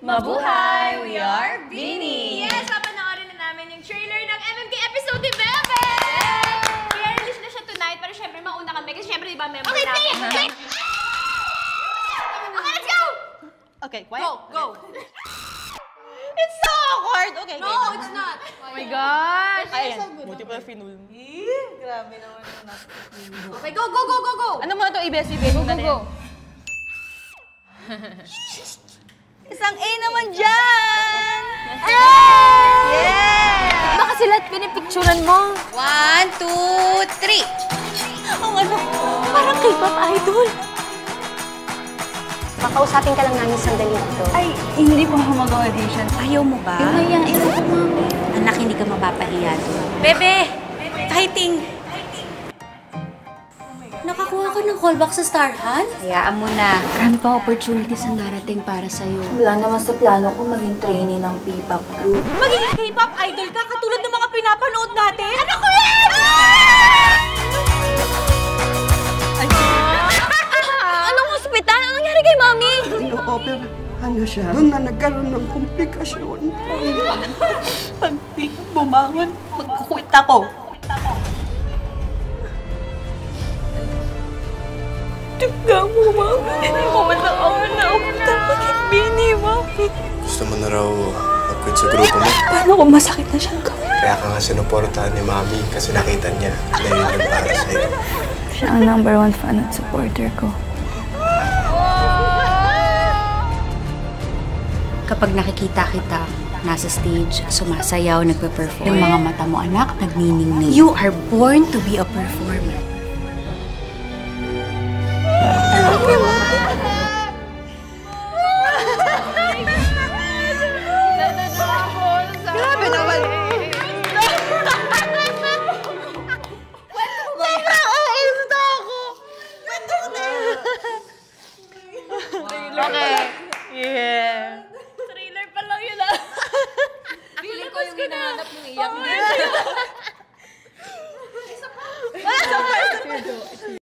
Mabuhay! We are Beanie! Yes, papanoorin na namin yung trailer ng MMK episode 11! Kaya release na siya tonight, pero syempre mauna kami kasi syempre diba member namin. Okay, let's go! Okay, quiet. Go! It's so awkward! Okay, No, it's not! Oh my gosh! Ayan, buti pala finul mo. Grabe naman yun. Okay, go! Ano mo ito, ABS-CBN? Go! Isang A naman dyan! Yeah! Baka sila pinipicturan mo. 1, 2, 3. Ang ano, parang K-pop idol. Kakausapin ka lang namin sandali dito. Ay, hindi po ako mag-audition. Ayaw mo ba? Mayayain ako, mami. Anak, hindi ka mapapahiya doon. Bebe! Fighting! Nakakuha ka ng callback sa Star Hunt? Hayaan mo na. Marami pang opportunities ang darating para sa'yo. Wala naman sa plano ko maging trainee ng P-pop group. Magiging K-pop idol ka katulad ng mga pinapanood natin? Ano ko yan? Anong ospital? Anong nangyari kay Mami? Ino-operahan siya. Doon na nagkaroon ng komplikasyon. Pag di bumangon, magkukwit ako. Tignan mo, Mami. Hindi mo man lang ako na bakit Beanie, Mami? Gusto mo na raw mag-quit sa grupo mo? Paano kung masakit na siyang gawin? Kaya ka nga sinuportahan ni Mami kasi nakita niya na yun yung para sa'yo. Siya ang #1 fan at supporter ko. Kapag nakikita kita, nasa stage, sumasayaw, nagpe-perform. Yung mga mata mo, anak, nagniningning. You are born to be a performer. Grabe naman. Okay. Yeah. Trailer pa lang yun ah! Feeling ko yung hinahanap ng iyak.